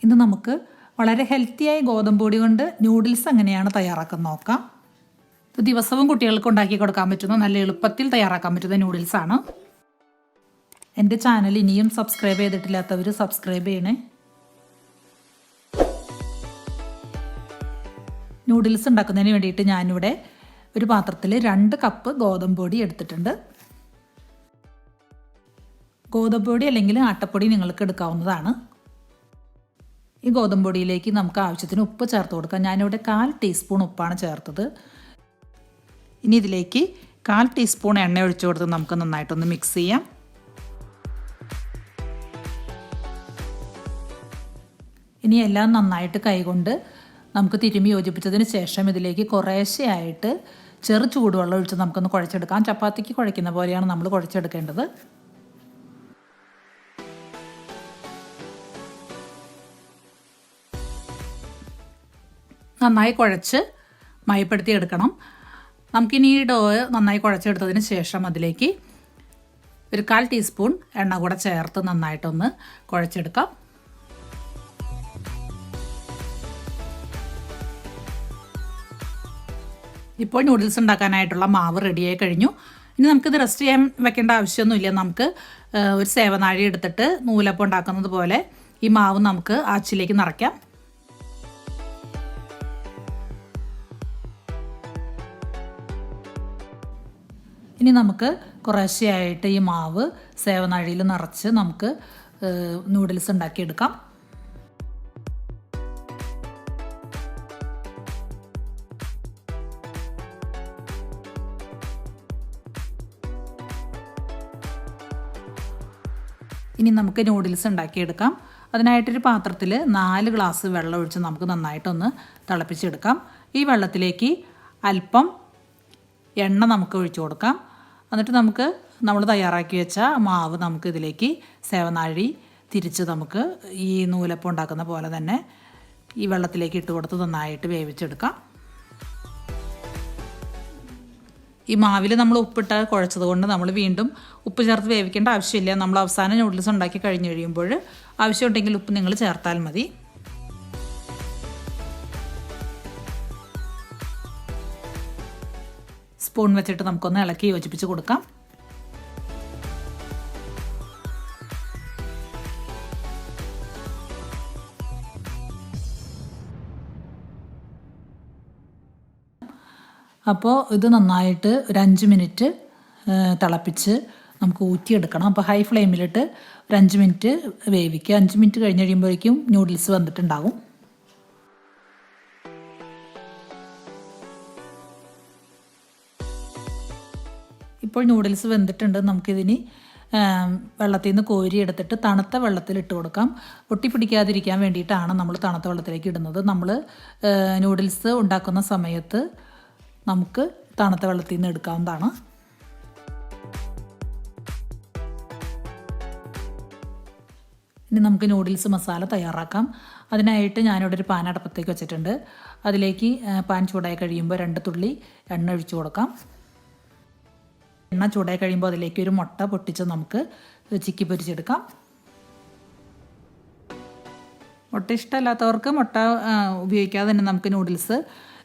ഇന്ന് നമുക്ക് വളരെ ഹെൽത്തിയായ ഗോതമ്പ് പൊടി കൊണ്ട് നൂഡിൽസ് എങ്ങനെയാണ് തയ്യാറാക്കുന്നത് നോക്കാം. ഇത് ദിവസവും കുട്ടികൾക്ക് ഉണ്ടാക്കി കൊടുക്കാൻ പറ്റുന്ന നല്ല എളുപ്പത്തിൽ തയ്യാറാക്കാൻ പറ്റുന്ന നൂഡിൽസാണ്. എൻ്റെ ചാനൽ ഇനിയും സബ്സ്ക്രൈബ് ചെയ്തിട്ടില്ലാത്തവർ സബ്സ്ക്രൈബ് ചെയ്യണേ. നൂഡിൽസ് ഉണ്ടാക്കുന്നതിന് വേണ്ടിയിട്ട് ഞാനിവിടെ ഒരു പാത്രത്തിൽ 2 കപ്പ് ഗോതമ്പ് പൊടി എടുത്തിട്ടുണ്ട്. ഗോതമ്പ് പൊടി അല്ലെങ്കിൽ ആട്ടപ്പൊടി നിങ്ങൾക്ക് എടുക്കാവുന്നതാണ്. ഈ ഗോതമ്പ് പൊടിയിലേക്ക് നമുക്ക് ആവശ്യത്തിന് ഉപ്പ് ചേർത്ത് കൊടുക്കാം. ഞാനിവിടെ 1/4 ടീസ്പൂൺ ഉപ്പാണ് ചേർത്തത്. ഇനി ഇതിലേക്ക് 1/4 ടീസ്പൂൺ എണ്ണ ഒഴിച്ചു കൊടുത്ത് നമുക്ക് നന്നായിട്ടൊന്ന് മിക്സ് ചെയ്യാം. ഇനി എല്ലാം നന്നായിട്ട് കൈകൊണ്ട് നമുക്ക് തിരുമ്മി യോജിപ്പിച്ചതിന് ശേഷം ഇതിലേക്ക് കുറേശ്ശെയായിട്ട് ചെറു ചൂടുവെള്ളം ഒഴിച്ച് നമുക്കൊന്ന് കുഴച്ചെടുക്കാം. ചപ്പാത്തിക്ക് കുഴയ്ക്കുന്ന പോലെയാണ് നമ്മൾ കുഴച്ചെടുക്കേണ്ടത്. നന്നായി കുഴച്ച് മയപ്പെടുത്തി എടുക്കണം. നമുക്കിനി ഈ ഡോ നന്നായി കുഴച്ചെടുത്തതിന് ശേഷം അതിലേക്ക് ഒരു 1/4 ടീസ്പൂൺ എണ്ണ കൂടെ ചേർത്ത് നന്നായിട്ടൊന്ന് കുഴച്ചെടുക്കാം. ഇപ്പോൾ നൂഡിൽസ് ഉണ്ടാക്കാനായിട്ടുള്ള മാവ് റെഡിയായി കഴിഞ്ഞു. ഇനി നമുക്കിത് റെസ്റ്റ് ചെയ്യാൻ വെക്കേണ്ട ആവശ്യമൊന്നുമില്ല. നമുക്ക് ഒരു സേവനാഴി എടുത്തിട്ട് നൂലപ്പം ഉണ്ടാക്കുന്നത് പോലെ ഈ മാവ് നമുക്ക് ആച്ചിലേക്ക് നിറയ്ക്കാം. ഇനി നമുക്ക് കുറേശ്ശെയായിട്ട് ഈ മാവ് സേവനാഴിയിൽ നിറച്ച് നമുക്ക് നൂഡിൽസ് ഉണ്ടാക്കിയെടുക്കാം. ഇനി നമുക്ക് നൂഡിൽസ് ഉണ്ടാക്കിയെടുക്കാം. അതിനായിട്ടൊരു പാത്രത്തിൽ 4 ഗ്ലാസ് വെള്ളം ഒഴിച്ച് നമുക്ക് നന്നായിട്ടൊന്ന് തിളപ്പിച്ചെടുക്കാം. ഈ വെള്ളത്തിലേക്ക് അല്പം എണ്ണ നമുക്ക് ഒഴിച്ചു കൊടുക്കാം. എന്നിട്ട് നമ്മൾ തയ്യാറാക്കി വെച്ച മാവ് നമുക്ക് ഇതിലേക്ക് സേവനാഴി തിരിച്ച് നമുക്ക് ഈ നൂലപ്പം ഉണ്ടാക്കുന്ന പോലെ തന്നെ ഈ വെള്ളത്തിലേക്ക് ഇട്ട് കൊടുത്ത് നന്നായിട്ട് വേവിച്ചെടുക്കാം. ഈ മാവിൽ നമ്മൾ ഉപ്പിട്ട് കുഴച്ചത് കൊണ്ട് നമ്മൾ വീണ്ടും ഉപ്പ് ചേർത്ത് വേവിക്കേണ്ട ആവശ്യമില്ല. നമ്മൾ അവസാനം നൂഡിൽസ് ഉണ്ടാക്കി കഴിഞ്ഞ് കഴിയുമ്പോൾ ആവശ്യമുണ്ടെങ്കിൽ ഉപ്പ് നിങ്ങൾ ചേർത്താൽ മതി. സ്പൂൺ വെച്ചിട്ട് നമുക്കൊന്ന് ഇളക്കി യോജിപ്പിച്ച് കൊടുക്കാം. അപ്പോൾ ഇത് നന്നായിട്ട് ഒരു 5 മിനിറ്റ് തിളപ്പിച്ച് നമുക്ക് ഊറ്റിയെടുക്കണം. അപ്പോൾ ഹൈ ഫ്ലെയിമിലിട്ട് ഒരു 5 മിനിറ്റ് വേവിക്കുക. 5 മിനിറ്റ് കഴിഞ്ഞ് കഴിയുമ്പോഴേക്കും നൂഡിൽസ് വന്നിട്ടുണ്ടാകും. ഇപ്പോൾ നൂഡിൽസ് വെന്തിട്ടുണ്ട്. നമുക്കിതിന് വെള്ളത്തിൽ നിന്ന് കോരി എടുത്തിട്ട് തണുത്ത വെള്ളത്തിൽ ഇട്ട് കൊടുക്കാം. ഒട്ടിപ്പിടിക്കാതിരിക്കാൻ വേണ്ടിയിട്ടാണ് നമ്മൾ തണുത്ത വെള്ളത്തിലേക്ക് ഇടുന്നത്. നമ്മൾ നൂഡിൽസ് ഉണ്ടാക്കുന്ന സമയത്ത് നമുക്ക് തണുത്ത വെള്ളത്തിൽ നിന്ന് എടുക്കാവുന്നതാണ്. ഇനി നമുക്ക് നൂഡിൽസ് മസാല തയ്യാറാക്കാം. അതിനായിട്ട് ഞാനിവിടെ ഒരു പാൻ അടുപ്പത്തേക്ക് വെച്ചിട്ടുണ്ട്. അതിലേക്ക് പാൻ ചൂടായി കഴിയുമ്പോൾ 2 തുള്ളി എണ്ണ ഒഴിച്ചു കൊടുക്കാം. എണ്ണ ചൂടായി കഴിയുമ്പോൾ അതിലേക്ക് ഒരു മുട്ട പൊട്ടിച്ച് നമുക്ക് ചിക്കി പൊരിച്ചെടുക്കാം. മുട്ട ഇഷ്ടമല്ലാത്തവർക്ക് മുട്ട ഉപയോഗിക്കാതെ തന്നെ നമുക്ക് നൂഡിൽസ്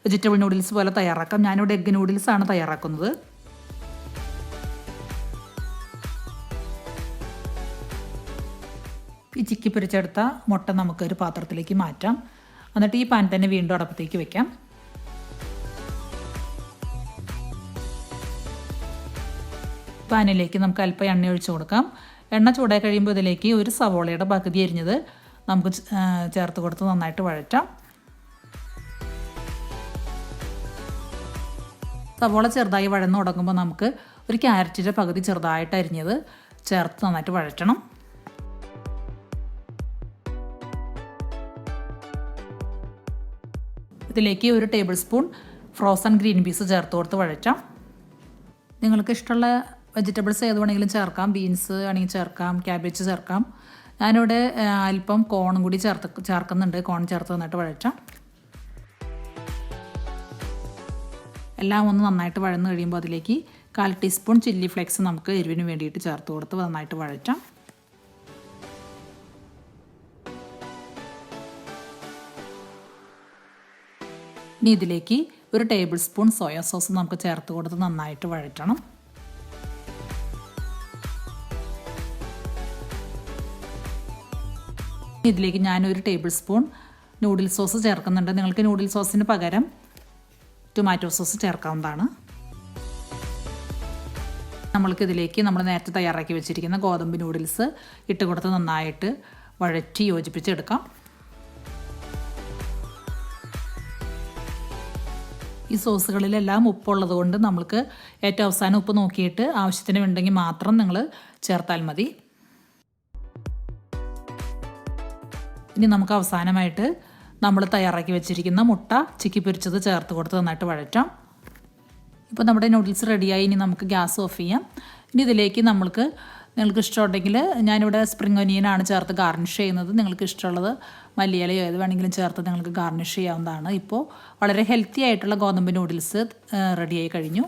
വെജിറ്റബിൾ നൂഡിൽസ് പോലെ തയ്യാറാക്കാം. ഞാനിവിടെ എഗ്ഗ് നൂഡിൽസാണ് തയ്യാറാക്കുന്നത്. ഈ ചിക്കി പൊരിച്ചെടുത്ത മുട്ട നമുക്കൊരു പാത്രത്തിലേക്ക് മാറ്റാം. എന്നിട്ട് ഈ പാൻ തന്നെ വീണ്ടും അടുപ്പത്തേക്ക് വെക്കാം. പാനിലേക്ക് നമുക്ക് അല്പം എണ്ണ ഒഴിച്ചു കൊടുക്കാം. എണ്ണ ചൂടായി കഴിയുമ്പോൾ ഇതിലേക്ക് ഒരു സവോളയുടെ പകുതി അരിഞ്ഞത് നമുക്ക് ചേർത്ത് കൊടുത്ത് നന്നായിട്ട് വഴറ്റാം. സവോള ചെറുതായി വഴന്ന് തുടങ്ങുമ്പോൾ നമുക്ക് ഒരു ക്യാരറ്റിൻ്റെ പകുതി ചെറുതായിട്ട് അരിഞ്ഞത് ചേർത്ത് നന്നായിട്ട് വഴറ്റണം. ഇതിലേക്ക് ഒരു table spoon frozen green peas ചേർത്ത് കൊടുത്ത് വഴറ്റാം. നിങ്ങൾക്ക് ഇഷ്ടമുള്ള വെജിറ്റബിൾസ് ഏത് വേണമെങ്കിലും ചേർക്കാം. ബീൻസ് ആണെങ്കിൽ ചേർക്കാം, ക്യാബേജ് ചേർക്കാം. ഞാനിവിടെ അല്പം കോണും കൂടി ചേർക്കുന്നുണ്ട്. കോൺ ചേർത്ത് നന്നായിട്ട് വഴറ്റാം. എല്ലാം ഒന്ന് നന്നായിട്ട് വഴന്ന് കഴിയുമ്പോൾ അതിലേക്ക് 1/4 ടീസ്പൂൺ ചില്ലി ഫ്ലേക്സ് നമുക്ക് എരിവിന് വേണ്ടിയിട്ട് ചേർത്ത് കൊടുത്ത് നന്നായിട്ട് വഴറ്റാം. ഇനി ഇതിലേക്ക് 1 ടേബിൾ സ്പൂൺ സോയാ സോസ് നമുക്ക് ചേർത്ത് കൊടുത്ത് നന്നായിട്ട് വഴറ്റണം. ഇതിലേക്ക് ഞാൻ 1 ടേബിൾ സ്പൂൺ നൂഡിൽസ് സോസ് ചേർക്കുന്നുണ്ട്. നിങ്ങൾക്ക് നൂഡിൽസ് സോസിന് പകരം ടൊമാറ്റോ സോസ് ചേർക്കാവുന്നതാണ്. നമ്മൾക്കിതിലേക്ക് നമ്മൾ നേരത്തെ തയ്യാറാക്കി വെച്ചിരിക്കുന്ന ഗോതമ്പ് നൂഡിൽസ് ഇട്ട് കൊടുത്ത് നന്നായിട്ട് വഴറ്റി യോജിപ്പിച്ചെടുക്കാം. ഈ സോസുകളിലെല്ലാം ഉപ്പുള്ളത് കൊണ്ട് നമ്മൾക്ക് ഏറ്റവും അവസാനം ഉപ്പ് നോക്കിയിട്ട് ആവശ്യത്തിന് ഉണ്ടെങ്കിൽ മാത്രം നിങ്ങൾ ചേർത്താൽ മതി. ഇനി നമുക്ക് അവസാനമായിട്ട് നമ്മൾ തയ്യാറാക്കി വെച്ചിരിക്കുന്ന മുട്ട ചിക്കി പൊരിച്ചത് ചേർത്ത് കൊടുത്ത് നന്നായിട്ട് വഴറ്റാം. ഇപ്പോൾ നമ്മുടെ നൂഡിൽസ് റെഡിയായി. ഇനി നമുക്ക് ഗ്യാസ് ഓഫ് ചെയ്യാം. ഇനി ഇതിലേക്ക് നിങ്ങൾക്ക് ഇഷ്ടമുണ്ടെങ്കിൽ ഞാനിവിടെ സ്പ്രിംഗ് ഒനിയനാണ് ചേർത്ത് ഗാർണിഷ് ചെയ്യുന്നത്. നിങ്ങൾക്ക് ഇഷ്ടമുള്ളത് മല്ലിയിലയോ ഏത് വേണമെങ്കിലും ചേർത്ത് നിങ്ങൾക്ക് ഗാർണിഷ് ചെയ്യാവുന്നതാണ്. ഇപ്പോൾ വളരെ ഹെൽത്തി ആയിട്ടുള്ള ഗോതമ്പ് നൂഡിൽസ് റെഡിയായി കഴിഞ്ഞു.